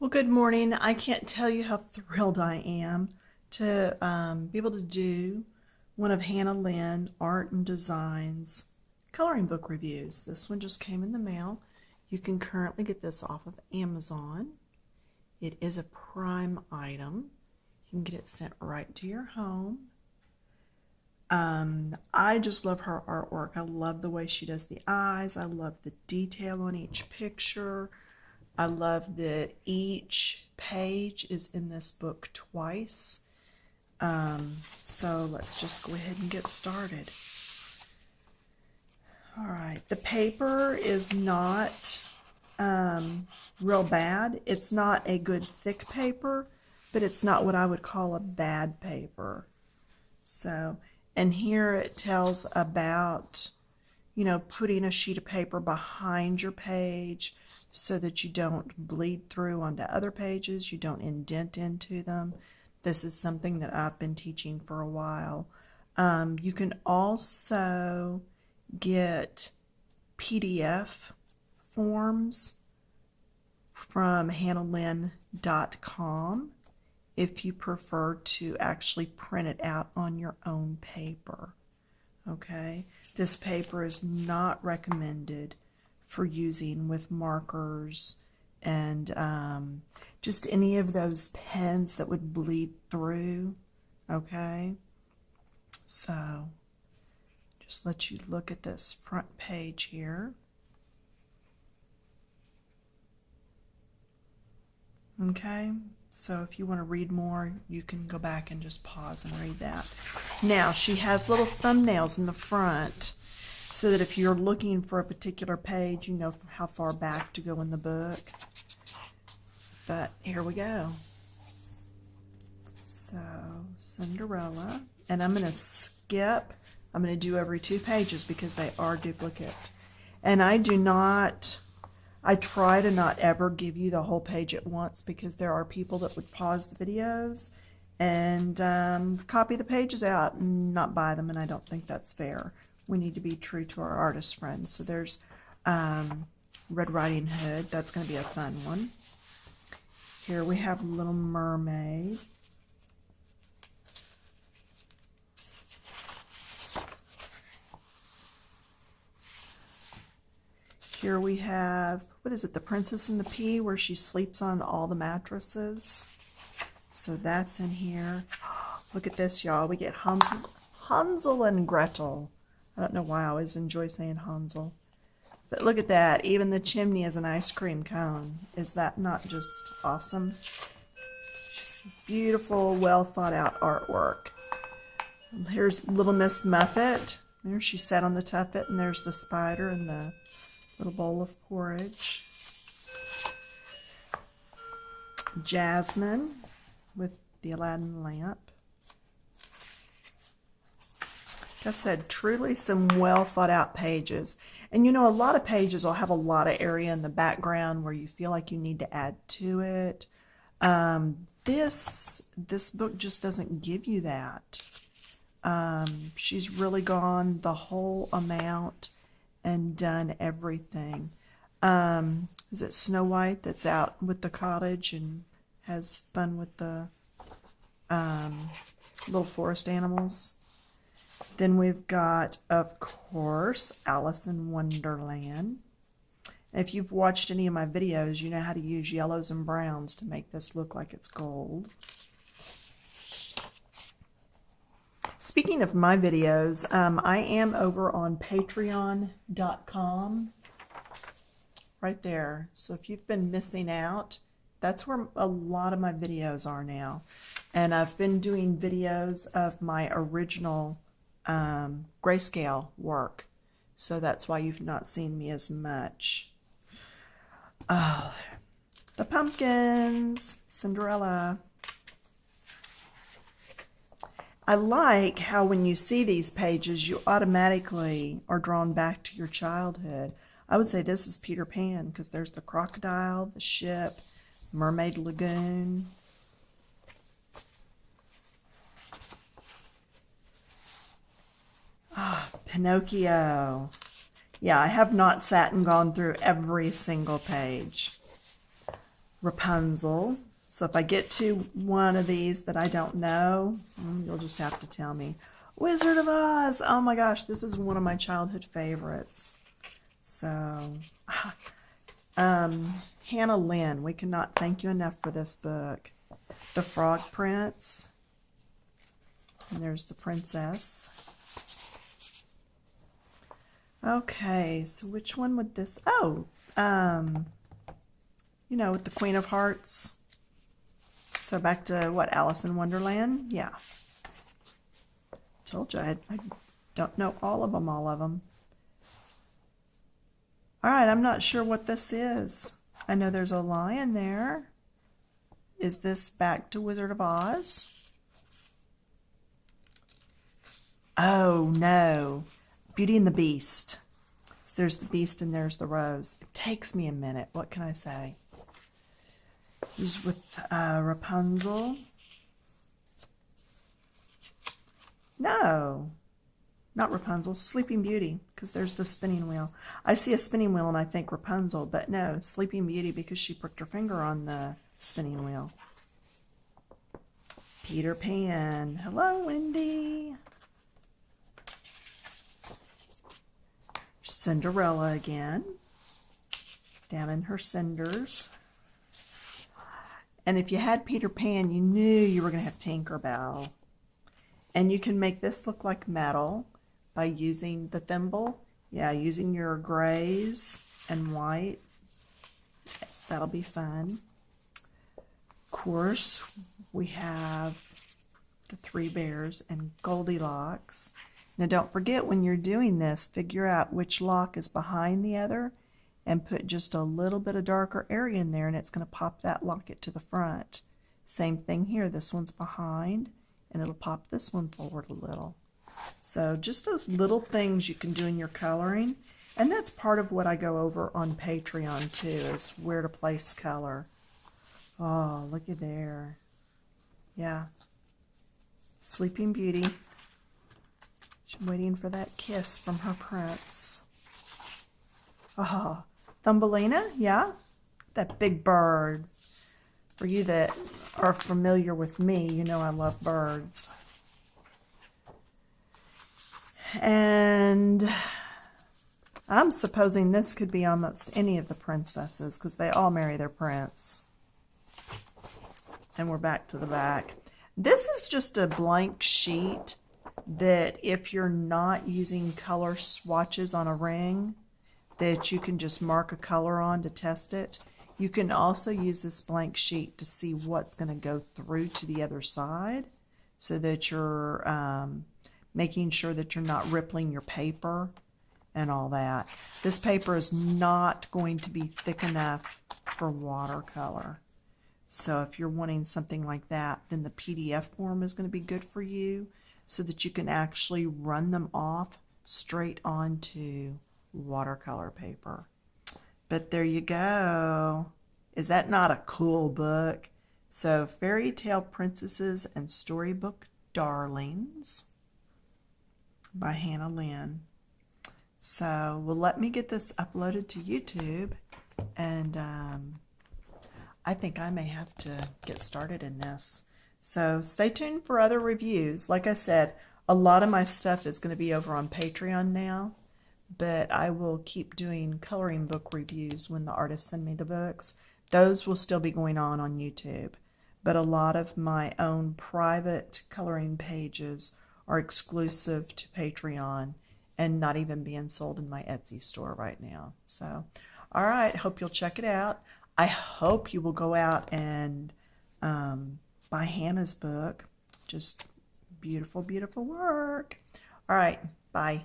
Well, good morning. I can't tell you how thrilled I am to be able to do one of Hannah Lynn Art and Design's coloring book reviews. This one just came in the mail. You can currently get this off of Amazon. It is a Prime item. You can get it sent right to your home. I just love her artwork. I love the way she does the eyes. I love the detail on each picture. I love that each page is in this book twice. So let's just go ahead and get started. All right, the paper is not real bad. It's not a good thick paper, but it's not what I would call a bad paper. So, and here it tells about, putting a sheet of paper behind your page so that you don't bleed through onto other pages, you don't indent into them. This is something that I've been teaching for a while. You can also get PDF forms from hannahLynn.com if you prefer to actually print it out on your own paper. Okay, this paper is not recommended for using with markers and just any of those pens that would bleed through. Okay, so just let you look at this front page here. Okay, so if you want to read more, you can go back and just pause and read that. Now, she has little thumbnails in the front so that if you're looking for a particular page, you know how far back to go in the book. But here we go. So, Cinderella. And I'm going to skip. I'm going to do every 2 pages because they are duplicate. And I try to not ever give you the whole page at once because there are people that would pause the videos and copy the pages out and not buy them, and I don't think that's fair. We need to be true to our artist friends. So there's Red Riding Hood. That's going to be a fun one. Here we have Little Mermaid. Here we have, what is it, The Princess and the Pea, where she sleeps on all the mattresses. So that's in here. Look at this, y'all. We get Hansel and Gretel. I don't know why I always enjoy saying Hansel. But look at that. Even the chimney is an ice cream cone. Is that not just awesome? Just beautiful, well thought out artwork. Here's Little Miss Muffet. There she sat on the tuffet, and there's the spider and the little bowl of porridge. Jasmine with the Aladdin lamp. Like I said, truly some well thought out pages. And a lot of pages will have a lot of area in the background where you feel like you need to add to it. This book just doesn't give you that. She's really gone the whole amount and done everything. Is it Snow White that's out with the cottage and has fun with the little forest animals? Then we've got, of course, Alice in Wonderland. And if you've watched any of my videos, you know how to use yellows and browns to make this look like it's gold. Speaking of my videos, I am over on patreon.com, right there. So if you've been missing out, that's where a lot of my videos are now. And I've been doing videos of my original grayscale work. So that's why you've not seen me as much. Oh, the pumpkins, Cinderella. I like how when you see these pages, you automatically are drawn back to your childhood. I would say this is Peter Pan because there's the crocodile, the ship, Mermaid Lagoon. Ah, Pinocchio. Yeah, I have not sat and gone through every single page. Rapunzel. So if I get to one of these that I don't know, you'll just have to tell me. Wizard of Oz. Oh my gosh, this is one of my childhood favorites. So, Hannah Lynn, we cannot thank you enough for this book. The Frog Prince. And there's the princess. Okay, so which one would this... Oh, you know, with the Queen of Hearts. So back to, what, Alice in Wonderland? Yeah. Told you I don't know all of them. All right, I'm not sure what this is. I know there's a lion there. Is this back to Wizard of Oz? Oh, no. Beauty and the Beast. So there's the Beast and there's the Rose. It takes me a minute. What can I say? He's with Rapunzel. No, not Rapunzel. Sleeping Beauty, because there's the spinning wheel. I see a spinning wheel and I think Rapunzel, but no, Sleeping Beauty because she pricked her finger on the spinning wheel. Peter Pan. Hello, Wendy. Cinderella again. Down in her cinders. And if you had Peter Pan, you knew you were going to have Tinkerbell. And you can make this look like metal by using the thimble. Yeah, using your grays and white. That'll be fun. Of course, we have the Three Bears and Goldilocks. Now don't forget, when you're doing this, figure out which lock is behind the other and put just a little bit of darker area in there, and it's going to pop that locket to the front. Same thing here. This one's behind, and it'll pop this one forward a little. So just those little things you can do in your coloring, and that's part of what I go over on Patreon too, is where to place color. Oh, looky there. Yeah. Sleeping Beauty. She's waiting for that kiss from her prince. Oh, Thumbelina, yeah? That big bird. For you that are familiar with me, you know I love birds. And I'm supposing this could be almost any of the princesses because they all marry their prince. And we're back to the back. This is just a blank sheet that if you're not using color swatches on a ring, that you can just mark a color on to test it. You can also use this blank sheet to see what's going to go through to the other side so that you're making sure that you're not rippling your paper and all that. This paper is not going to be thick enough for watercolor. So if you're wanting something like that, then the PDF form is going to be good for you so that you can actually run them off straight onto watercolor paper. But there you go. Is that not a cool book? So, Fairy Tale Princesses and Storybook Darlings by Hannah Lynn. So, well, let me get this uploaded to YouTube, and I think I may have to get started in this. So, stay tuned for other reviews. Like I said, a lot of my stuff is going to be over on Patreon now, but I will keep doing coloring book reviews when the artists send me the books. Those will still be going on YouTube, but a lot of my own private coloring pages are exclusive to Patreon and not even being sold in my Etsy store right now. So, all right, hope you'll check it out. I hope you will go out and buy Hannah's book. Just beautiful, beautiful work. All right, bye.